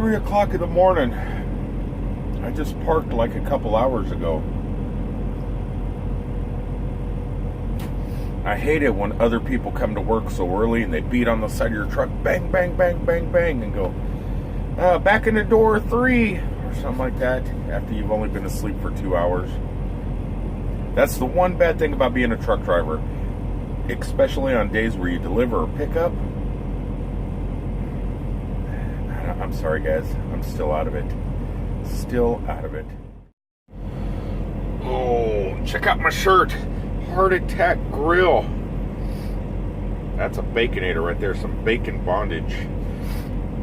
3 o'clock in the morning. I just parked like a couple hours ago. I hate it when other people come to work so early and they beat on the side of your truck, bang, bang, bang, bang, bang, and go, back in the door 3, or something like that, after you've only been asleep for 2 hours. That's the one bad thing about being a truck driver, especially on days where you deliver or pick up. I'm sorry, guys. I'm still out of it. Still out of it. Oh, check out my shirt. Heart Attack Grill. That's a Baconator right there. Some bacon bondage.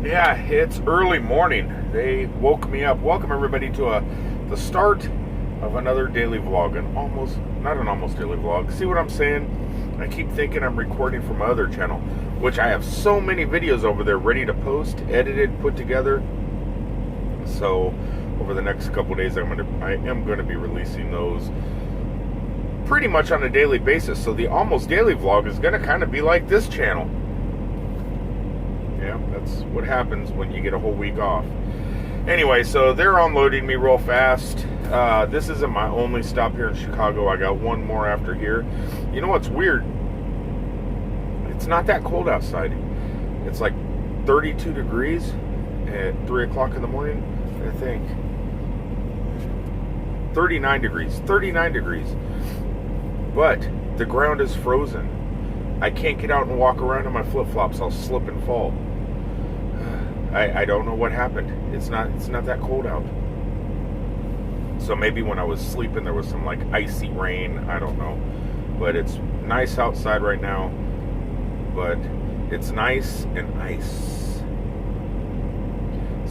Yeah, it's early morning. They woke me up. Welcome everybody to the start of another daily vlog. Not an almost daily vlog. See what I'm saying? I keep thinking I'm recording from my other channel, which I have so many videos over there ready to post, edited, put together. So over the next couple days, I am going to be releasing those pretty much on a daily basis. So the almost daily vlog is going to kind of be like this channel. Yeah, that's what happens when you get a whole week off. Anyway, so they're unloading me real fast. This isn't my only stop here in Chicago. I got one more after here. You know what's weird? It's not that cold outside. It's like 32 degrees at 3 o'clock in the morning, I think. 39 degrees. But the ground is frozen. I can't get out and walk around in my flip-flops. I'll slip and fall. I don't know what happened. It's not that cold out. So maybe when I was sleeping there was some like icy rain. I don't know. But it's nice outside right now. But it's nice and ice.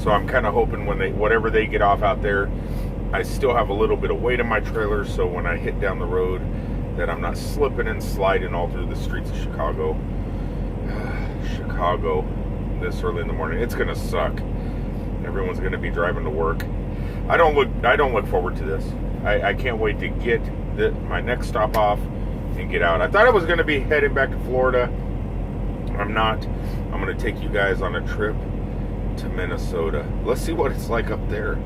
So I'm kind of hoping whatever they get off out there, I still have a little bit of weight in my trailer, so when I hit down the road that I'm not slipping and sliding all through the streets of Chicago. Chicago this early in the morning. It's gonna suck. Everyone's gonna be driving to work. I don't look forward to this. I can't wait to get my next stop off and get out. I thought I was gonna be heading back to Florida. I'm not. I'm gonna take you guys on a trip to Minnesota. Let's see what it's like up there.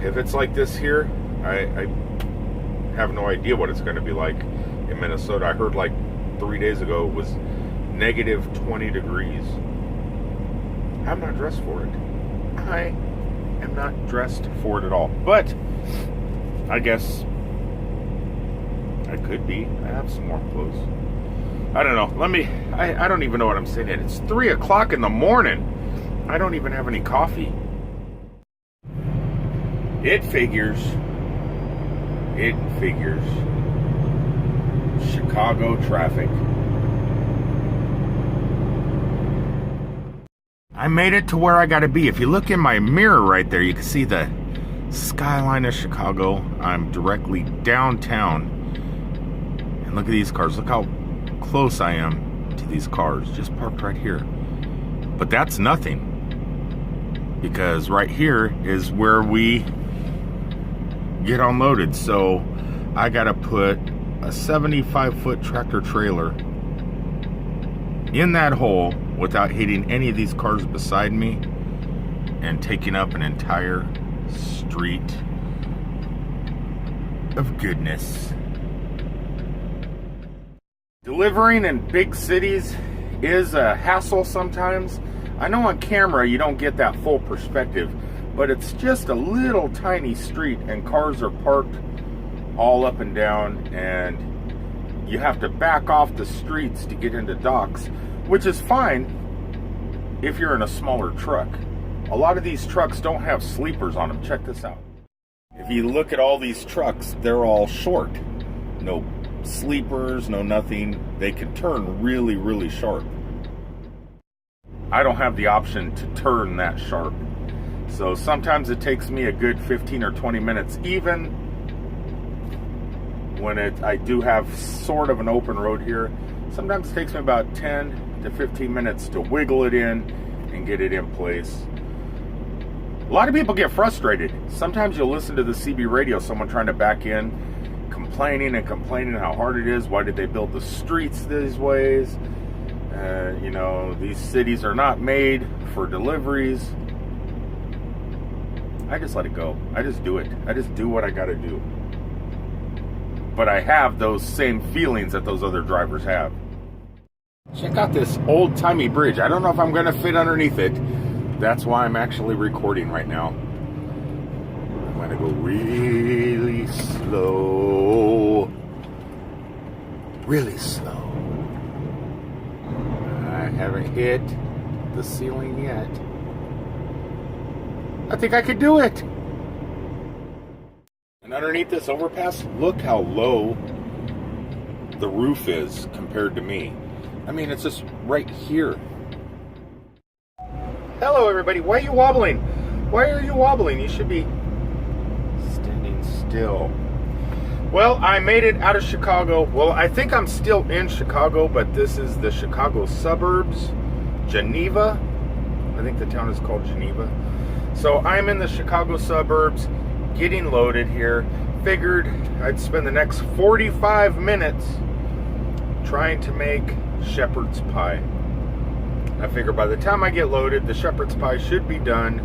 If it's like this here, I have no idea what it's gonna be like in Minnesota. I heard like 3 days ago it was negative 20 degrees. I'm not dressed for it. I am not dressed for it at all. But I guess I could be. I have some more clothes. I don't know. I don't even know what I'm saying. It's 3 o'clock in the morning. I don't even have any coffee. It figures. Chicago traffic. I made it to where I gotta be. If you look in my mirror right there, you can see the skyline of Chicago. I'm directly downtown. And look at these cars. Look how close I am to these cars. Just parked right here. But that's nothing. Because right here is where we get unloaded. So I gotta put a 75-foot tractor trailer in that hole without hitting any of these cars beside me and taking up an entire street of goodness. Delivering in big cities is a hassle sometimes. I know on camera you don't get that full perspective, but it's just a little tiny street and cars are parked all up and down, and you have to back off the streets to get into docks, which is fine if you're in a smaller truck. A lot of these trucks don't have sleepers on them. Check this out. If you look at all these trucks, they're all short. No sleepers, no nothing. They can turn really, really sharp. I don't have the option to turn that sharp. So sometimes it takes me a good 15 or 20 minutes, even when I do have sort of an open road here. Sometimes it takes me about 10 to 15 minutes to wiggle it in and get it in place. A lot of people get frustrated. Sometimes you'll listen to the CB radio, someone trying to back in, complaining how hard it is. Why did they build the streets these ways? These cities are not made for deliveries. I just let it go. I just do it. I just do what I gotta do. But I have those same feelings that those other drivers have. Check out this old-timey bridge. I don't know if I'm gonna fit underneath it. That's why I'm actually recording right now. I'm gonna go really slow. Really slow. I haven't hit the ceiling yet. I think I could do it. And underneath this overpass, look how low the roof is compared to me. I mean, it's just right here. Hello, everybody. Why are you wobbling? Why are you wobbling? You should be standing still. Well, I made it out of Chicago. Well, I think I'm still in Chicago, but this is the Chicago suburbs, Geneva. I think the town is called Geneva. So I'm in the Chicago suburbs, getting loaded here. Figured I'd spend the next 45 minutes trying to make shepherd's pie. I figure by the time I get loaded, the shepherd's pie should be done.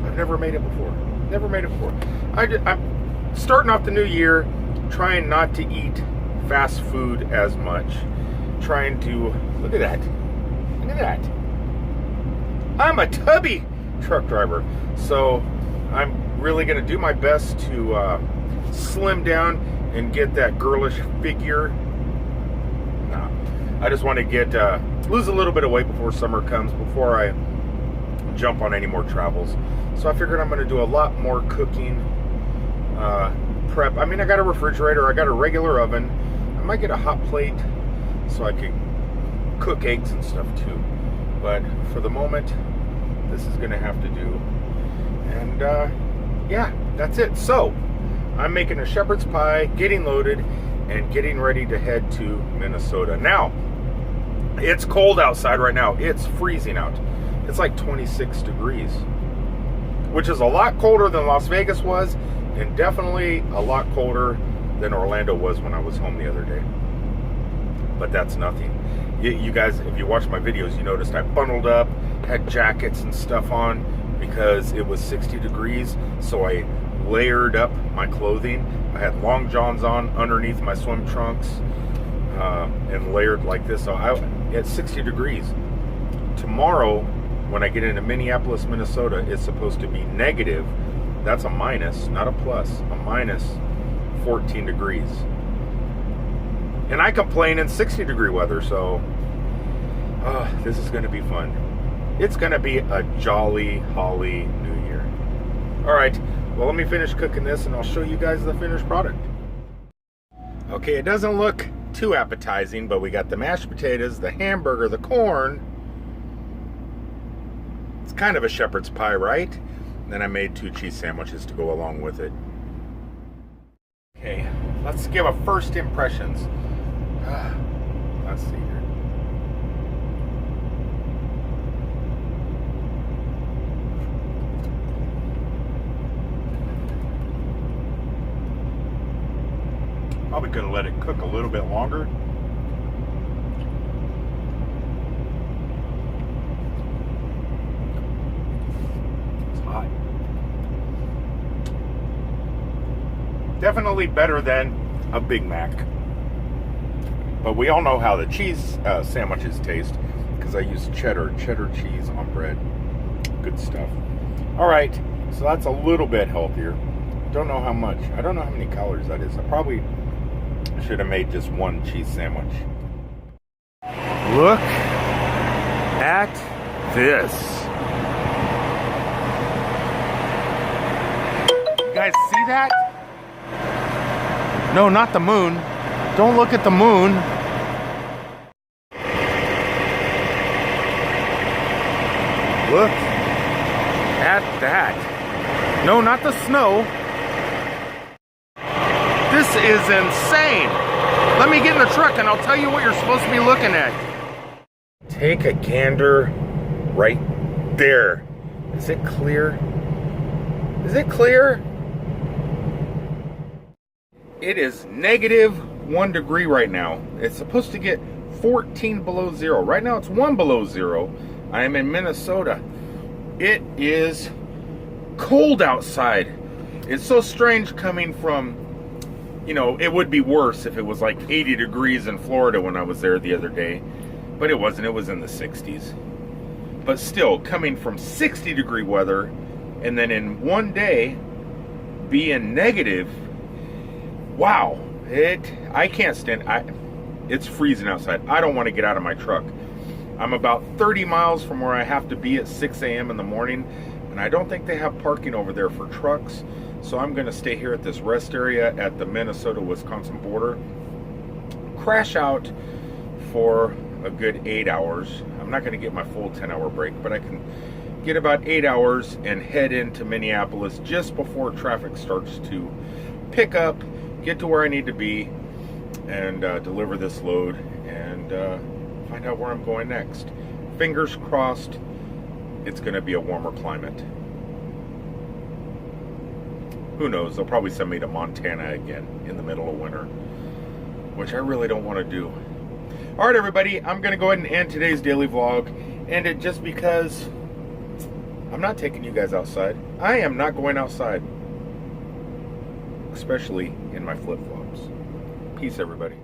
I've never made it before. Never made it before. I'm starting off the new year trying not to eat fast food as much. Trying to, look at that. Look at that. I'm a tubby truck driver. So I'm really going to do my best to slim down and get that girlish figure. No, I just want to get lose a little bit of weight before summer comes, before I jump on any more travels. So I figured I'm going to do a lot more cooking prep. I mean, I got a refrigerator, I got a regular oven. I might get a hot plate so I can cook eggs and stuff too. But for the moment, this is going to have to do. And yeah, that's it. So I'm making a shepherd's pie, getting loaded, and getting ready to head to Minnesota. Now, it's cold outside right now. It's freezing out. It's like 26 degrees, which is a lot colder than Las Vegas was, and definitely a lot colder than Orlando was when I was home the other day. But that's nothing. You guys, if you watch my videos, you noticed I bundled up, had jackets and stuff on because it was 60 degrees. So I layered up my clothing. I had long johns on underneath my swim trunks and layered like this. So at 60 degrees. Tomorrow, when I get into Minneapolis, Minnesota, it's supposed to be negative. That's a minus, not a plus, a minus 14 degrees. And I complain in 60 degree weather, so this is going to be fun. It's going to be a jolly, holly new year. All right, well, let me finish cooking this and I'll show you guys the finished product. Okay, it doesn't look too appetizing, but we got the mashed potatoes, the hamburger, the corn. It's kind of a shepherd's pie, right? And then I made 2 cheese sandwiches to go along with it. Okay, let's give a first impressions. Let's see here. Probably could have let it cook a little bit longer. It's hot. Definitely better than a Big Mac. But we all know how the cheese sandwiches taste because I use cheddar cheese on bread. Good stuff. All right, so that's a little bit healthier. Don't know how much. I don't know how many calories that is. I probably should have made just 1 cheese sandwich. Look at this. You guys see that? No, not the moon. Don't look at the moon. Look at that. No, not the snow. This is insane. Let me get in the truck and I'll tell you what you're supposed to be looking at. Take a gander right there. Is it clear? Is it clear? It is -1 degree right now. It's supposed to get 14 below zero. Right now it's 1 below zero. I am in Minnesota. It is cold outside. It's so strange coming from, it would be worse if it was like 80 degrees in Florida when I was there the other day. But it wasn't. It was in the 60s. But still, coming from 60-degree weather and then in one day being negative, wow. I can't stand it's freezing outside. I don't want to get out of my truck. I'm about 30 miles from where I have to be at 6 a.m. in the morning, and I don't think they have parking over there for trucks. So I'm going to stay here at this rest area at the Minnesota-Wisconsin border, crash out for a good 8 hours. I'm not going to get my full 10-hour break, but I can get about 8 hours and head into Minneapolis just before traffic starts to pick up, get to where I need to be, and deliver this load and find out where I'm going next. Fingers crossed it's going to be a warmer climate. Who knows? They'll probably send me to Montana again in the middle of winter, which I really don't want to do. All right, everybody, I'm going to go ahead and end today's daily vlog. End it just because I'm not taking you guys outside. I am not going outside, especially in my flip-flops. Peace, everybody.